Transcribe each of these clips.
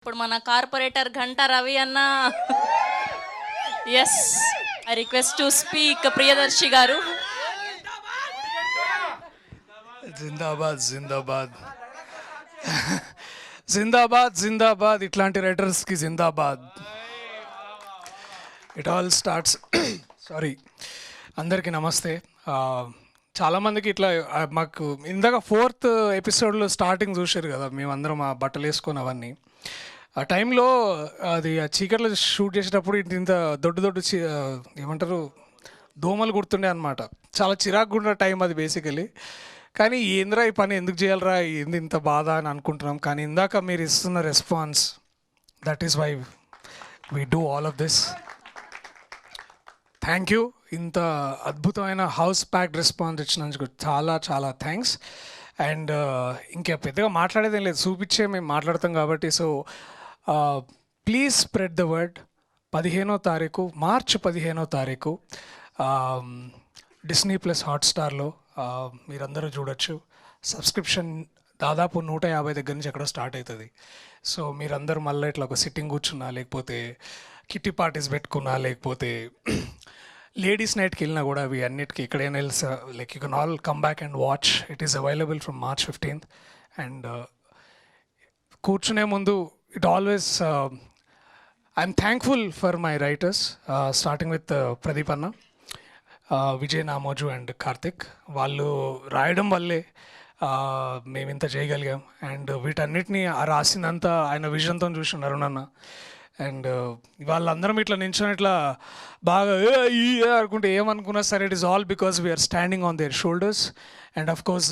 ఇప్పుడు మన కార్పొరేటర్ ఘంటా రవి అన్న as I request to speak Priyadarshi garu. జిందాబాద్ జిందాబాద్ జిందాబాద్ జిందాబాద్. ఇట్లాంటి రైటర్స్కి జిందాబాద్. ఇట్ ఆల్ స్టార్ట్స్ సారీ, అందరికీ నమస్తే. చాలామందికి ఇట్లా మాకు ఇందాక 4th ఎపిసోడ్లో స్టార్టింగ్ చూశారు కదా, మేమందరం ఆ బట్టలు వేసుకొని అవన్నీ. ఆ టైంలో అది ఆ చీకట్లో షూట్ చేసేటప్పుడు ఇంత దొడ్డు ఏమంటారు దోమలు గుర్తుండే అనమాట. చాలా చిరాకుగా ఉన్న టైం అది బేసికలీ. కానీ ఏంద్రా ఈ పని ఎందుకు చేయాలరా, ఏంది ఇంత బాధ అని అనుకుంటున్నాం. కానీ ఇందాక మీరు ఇస్తున్న response, that is why we do all of this. Thank you. ఇంత అద్భుతమైన హౌస్ ప్యాక్డ్ రెస్పాన్స్ ఇచ్చినందుకు చాలా చాలా థ్యాంక్స్. అండ్ ఇంకా పెద్దగా మాట్లాడేదేం లేదు, చూపించే మేము మాట్లాడతాం కాబట్టి. So please spread the word. 15వ తారీఖు, మార్చి 15వ తారీఖు డిస్నీ ప్లస్ హాట్స్టార్లో మీరందరూ చూడొచ్చు. సబ్స్క్రిప్షన్ దాదాపు 150 దగ్గర నుంచి ఎక్కడో స్టార్ట్ అవుతుంది. సో మీరందరూ మళ్ళీ ఇట్లా ఒక సిట్టింగ్ కూర్చున్నా, లేకపోతే కిట్టి పార్టీస్ పెట్టుకున్నా, లేకపోతే లేడీస్ నైట్కి వెళ్ళినా కూడా అవి అన్నిటికీ ఎక్కడైనా వెళ్ళి like you can all come back and watch. It is available from March 15th. And కూర్చునే ముందు it always I'm thankful for my writers, starting with Pradeep అన్న, విజయ్ నామోజు అండ్ కార్తిక్. వాళ్ళు రాయడం వల్లే మేము ఇంత చేయగలిగాం. అండ్ వీటన్నిటిని రాసినంత ఆయన విజన్తో చూసిన అరుణ్ అన్న. అండ్ వాళ్ళందరం ఇట్లా నించొని ఇట్లా బాగా అనుకుంటే ఏమనుకున్నా సరే, it is all because we are standing on their shoulders. And of course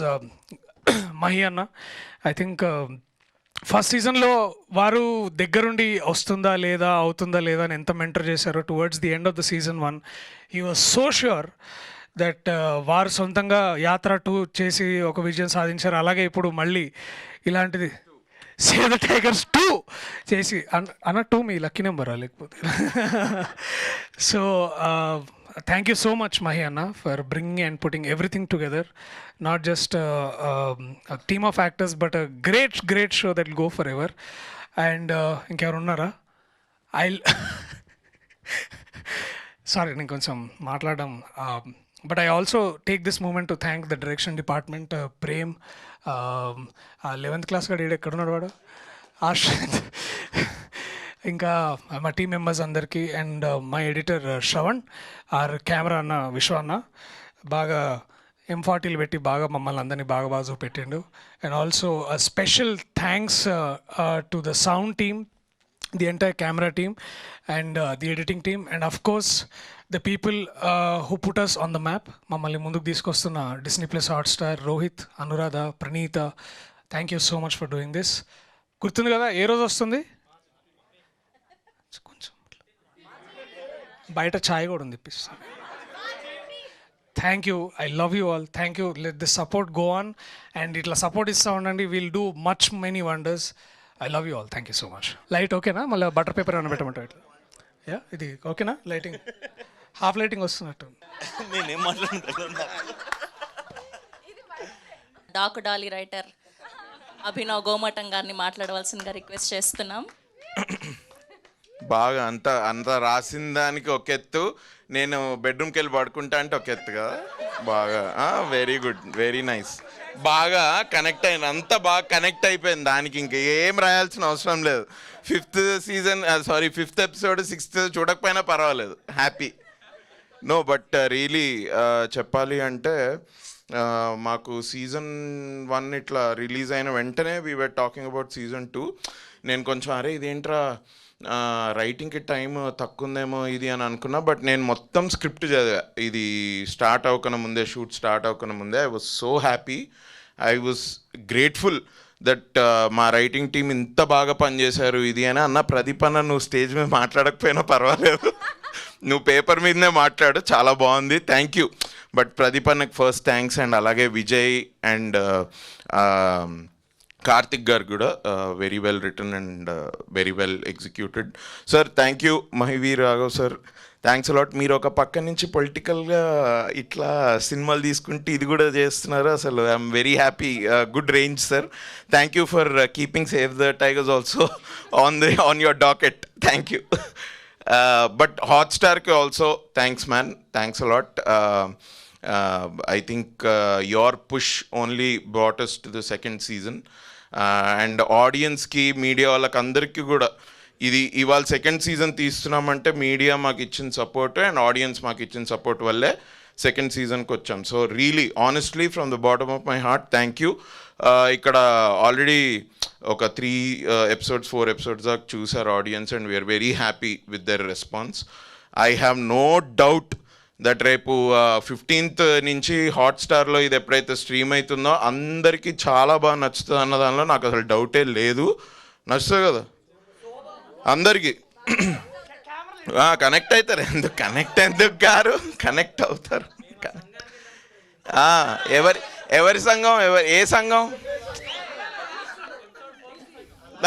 Mahi అన్న, ఐ థింక్ ఫస్ట్ సీజన్లో వారు దగ్గరుండి వస్తుందా లేదా, అవుతుందా లేదా అని ఎంత మెంటర్ చేశారో. Towards the end of the season 1 he was so sure that వారు సొంతంగా యాత్ర 2 చేసి ఒక విజయం సాధించారు. అలాగే ఇప్పుడు మళ్ళీ ఇలాంటిది సేవ్ ద టైగర్స్ 2 చేసి అన్న 2 మీ లక్కీ నెంబరా లేకపోతే. So thank you so much Mahi అన్న for bringing and putting everything together. Not just team of actors but great show that will go forever. And ఇంకెవరు ఉన్నారా? సారీ నేను కొంచెం మాట్లాడడం, but I also take this moment to thank the direction department. Prem, 11th class గడు ఎక్కడున్నాడు వాడు, ఆశ్రత్, ఇంకా మా టీం మెంబర్స్ అందరికీ. And my editor Shravan, our camera అన్న విశ్వ అన్న బాగా M40 పెట్టి బాగా మమ్మల్ని అందరినీ బాగా చూపెట్టిండు. And also special thanks to the sound team, the entire camera team, and the editing team, and of course the people who put us on the map. మమ్మల్ని ముందుకు తీసుకొస్తున్న Disney Plus Hotstar, Rohit, Anuradha, Praneetha, thank you so much for doing this. గుర్తుంది కదా ఏ రోజు వస్తుంది? కొంచెం బయట ఛాయ్ కూడా ఉంది ఇప్పిస్తాను. Thank you, I love you all. Thank you. Let this support go on. And ఇట్లా సపోర్ట్ ఇస్తూ ఉండండి. Will do much many wonders. I love you all. Thank you so much. Light ఓకేనా? మళ్ళీ బటర్ పేపర్ ఏమైనా పెట్టమంటారు ఇట్లా? Yeah, ఇది ఓకేనా? Lighting half lighting వస్తున్నట్టు. నేనేం మాట్లాడుతున్నా? డాకు డాలి రైటర్ అభినవ్ గోమటం గారిని మాట్లాడవలసిందిగా రిక్వెస్ట్ చేస్తున్నాం. బాగా అంత రాసిన దానికి ఒక ఎత్తు, నేను బెడ్రూమ్కి వెళ్ళి పడుకుంటా అంటే ఒక ఎత్తు కదా. బాగా వెరీ గుడ్, వెరీ నైస్. బాగా కనెక్ట్ అయింది, అంతా బాగా కనెక్ట్ అయిపోయింది దానికి. ఇంకా ఏం రాయాల్సిన అవసరం లేదు. 5th ఎపిసోడ్ 6th చూడకపోయినా పర్వాలేదు, హ్యాపీ. నో బట్ రియలీ చెప్పాలి అంటే మాకు సీజన్ 1 ఇట్లా రిలీజ్ అయిన వెంటనే we were talking about season 2. నేను కొంచెం అరే ఇదేంట్రా రైటింగ్కి టైం తక్కువ ఉందేమో ఇది అని అనుకున్నా. బట్ నేను మొత్తం స్క్రిప్ట్ చదివా ఇది షూట్ స్టార్ట్ అవ్వకన ముందే. I was so happy, I was grateful that మా రైటింగ్ టీం ఇంత బాగా పనిచేశారు ఇది అని. అన్న ప్రదీప్ అన్న, నువ్వు స్టేజ్ మీద మాట్లాడకపోయినా పర్వాలేదు, నువ్వు పేపర్ మీదనే మాట్లాడు, చాలా బాగుంది, థ్యాంక్ యూ. బట్ ప్రదీప్ అన్నకి ఫస్ట్ థ్యాంక్స్. అండ్ అలాగే విజయ్ అండ్ కార్తిక్ గారు కూడా very well written and very well executed. Sir thank you. Mahiveer Raghav sir thanks a lot. మీరు ఒక పక్క నుంచి పొలిటికల్గా ఇట్లా సినిమాలు తీసుకుంటే ఇది కూడా చేస్తున్నారు. అసలు I'm very happy. Good range sir. Thank you for keeping save the tigers also on your docket. Thank you. But హాట్స్టార్కి also thanks man. Thanks a lot. I think your push only brought us to the second season. And ఆడియన్స్కి media వాళ్ళకి అందరికీ కూడా ఇది ఇవాళ second season తీస్తున్నామంటే media మాకు ఇచ్చిన support and audience మాకు ఇచ్చిన సపోర్ట్ వల్లే సెకండ్ సీజన్కి వచ్చాం. So really honestly from the bottom of my heart thank you. ఇక్కడ ఆల్రెడీ ఒక 3 episodes 4 episodes దాకా చూసారు audience and we are very happy with their response. I have no doubt that రేపు 15th నుంచి హాట్స్టార్లో ఇది ఎప్పుడైతే స్ట్రీమ్ అవుతుందో అందరికీ చాలా బాగా నచ్చుతుంది అన్న దానిలో నాకు అసలు డౌటే లేదు. నచ్చుతుంది కదా అందరికీ? కనెక్ట్ అవుతారు. ఎందుకు గారు కనెక్ట్ అవుతారు. ఎవరి సంఘం? ఏ సంఘం?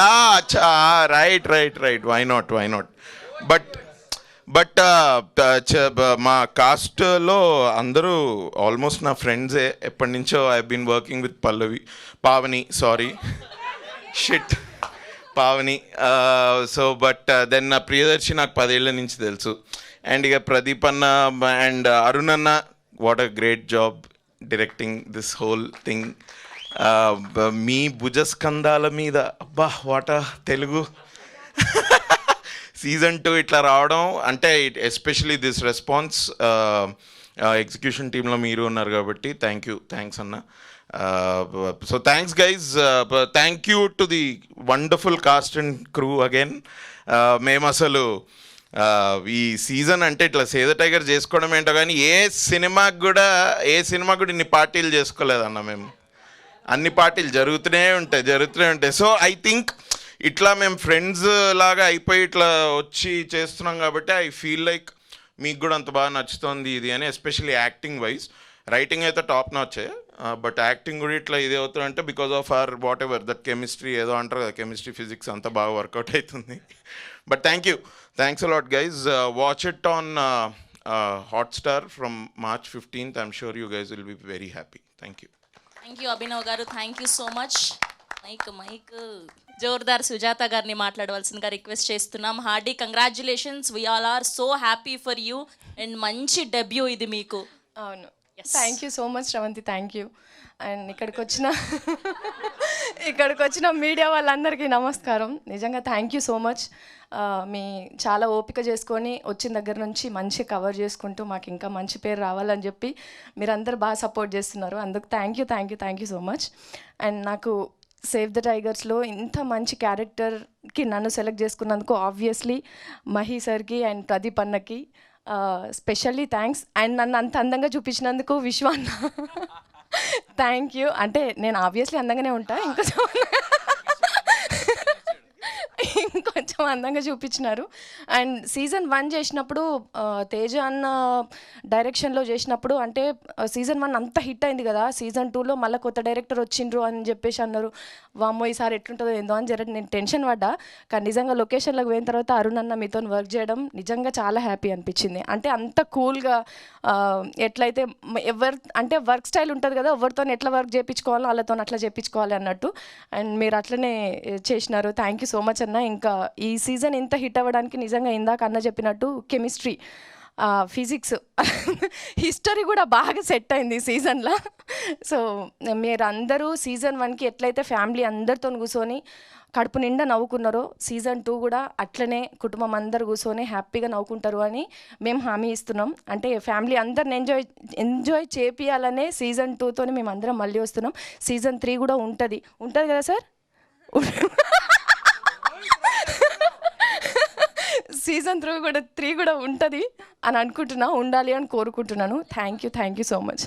అచ్చా, రైట్. Why not. బట్ మా కాస్ట్లో అందరూ ఆల్మోస్ట్ నా ఫ్రెండ్సే. ఎప్పటి నుంచో I been working with Pavani. So but then నా ప్రియదర్శి నాకు 10 ఏళ్ళ నుంచి తెలుసు. అండ్ ఇక ప్రదీప్ అన్న అండ్ అరుణ్ అన్న, what a great job directing this whole thing. మీ భుజస్కంధాల మీద అబ్బా వాట్ అ తెలుగు. సీజన్ 2 ఇట్లా రావడం అంటే ఎస్పెషలీ దిస్ రెస్పాన్స్ ఎగ్జిక్యూషన్ టీంలో మీరు ఉన్నారు కాబట్టి థ్యాంక్స్ అన్న. So thanks guys. Thank you to the wonderful cost and crew again. మేము అసలు ఈ సీజన్ అంటే ఇట్లా సేద టైగర్ చేసుకోవడం ఏంటో కానీ ఏ సినిమాకి కూడా ఇన్ని పార్టీలు చేసుకోలేదన్న. మేము అన్ని పార్టీలు జరుగుతూనే ఉంటాయి. సో ఐ థింక్ ఇట్లా మేము ఫ్రెండ్స్ లాగా అయిపోయి ఇట్లా వచ్చి చేస్తున్నాం కాబట్టి ఐ ఫీల్ లైక్ మీకు కూడా అంత బాగా నచ్చుతుంది ఇది అని. Especially acting wise. రైటింగ్ అయితే టాప్ నాచే, బట్ యాక్టింగ్ కూడా ఇట్లా ఇది అవుతుందంటే because of our whatever that chemistry ఏదో అంటారు కదా, కెమిస్ట్రీ ఫిజిక్స్ అంతా బాగా వర్కౌట్ అవుతుంది. But thanks a lot guys. Watch it on Hotstar from March 15th. I'm sure you guys will be very happy. Thank you Abhinav గారు. Thank you so much. Mic Jordar Sujatha గారిని మాట్లాడవలసిందిగా request చేస్తున్నాం. Hearty congratulations. We all are so happy for you and మంచి debut ఇది మీకు. అవును, thank you so much Shravanthi. Thank you. And ఇక్కడికి వచ్చిన మీడియా వాళ్ళందరికీ నమస్కారం. నిజంగా థ్యాంక్ యూ సో మచ్. మీ చాలా ఓపిక చేసుకొని వచ్చిన దగ్గర నుంచి మంచి కవర్ చేసుకుంటూ మాకు ఇంకా మంచి పేరు రావాలని చెప్పి మీరందరూ బాగా సపోర్ట్ చేస్తున్నారు. అందుకు thank you so much. And నాకు సేవ్ ద టైగర్స్లో ఇంత మంచి క్యారెక్టర్కి నన్ను సెలెక్ట్ చేసుకున్నందుకు ఆబ్వియస్లీ మహి సార్కి అండ్ ప్రదీప్ అన్నకి స్పెషల్లీ థ్యాంక్స్. అండ్ నన్ను అంత అందంగా చూపించినందుకు విశ్వాన్న థ్యాంక్ యూ. అంటే నేను ఆబ్వియస్లీ అందంగానే ఉంటా, ఇంకొంచెం అందంగా చూపించినారు. అండ్ సీజన్ 1 చేసినప్పుడు తేజ అన్న డైరెక్షన్లో చేసినప్పుడు అంటే సీజన్ 1 అంత హిట్ అయింది కదా, సీజన్ 2లో మళ్ళీ కొత్త డైరెక్టర్ వచ్చిండ్రు అని చెప్పేసి అన్నారు. వామ్మో ఈసారి ఎట్లుంటుందో ఏందో అని నేను టెన్షన్ పడ్డా. కానీ నిజంగా లొకేషన్లోకి పోయిన తర్వాత అరుణ్ అన్న మీతో వర్క్ చేయడం నిజంగా చాలా హ్యాపీ అనిపించింది. అంటే అంత కూల్గా ఎట్లయితే అంటే వర్క్ స్టైల్ ఉంటుంది కదా, ఎవరితో ఎట్లా వర్క్ చేయించుకోవాలో వాళ్ళతో అట్లా చేయించుకోవాలి అన్నట్టు. అండ్ మీరు అట్లనే చేసినారు. థ్యాంక్ యూ సో మచ్ అన్న. ఇంకా ఈ సీజన్ ఇంత హిట్ అవ్వడానికి నిజంగా ఇందాక అన్న చెప్పినట్టు కెమిస్ట్రీ, ఫిజిక్స్, హిస్టరీ కూడా బాగా సెట్ అయింది ఈ సీజన్లో. సో మీరు అందరూ సీజన్ 1కి ఎట్లయితే ఫ్యామిలీ అందరితో కూర్చొని కడుపు నిండా నవ్వుకున్నారో సీజన్ 2 కూడా అట్లనే కుటుంబం అందరు కూర్చొని హ్యాపీగా నవ్వుకుంటారు అని మేము హామీ ఇస్తున్నాం. అంటే ఫ్యామిలీ అందరిని ఎంజాయ్ చేపియాలనే సీజన్ 2తో మేము అందరం మళ్ళీ వస్తున్నాం. సీజన్ 3 కూడా ఉంటుంది కదా సార్? సీజన్ 3 కూడా ఉంటుంది అని అనుకుంటున్నా, ఉండాలి అని కోరుకుంటున్నాను. Thank you so much.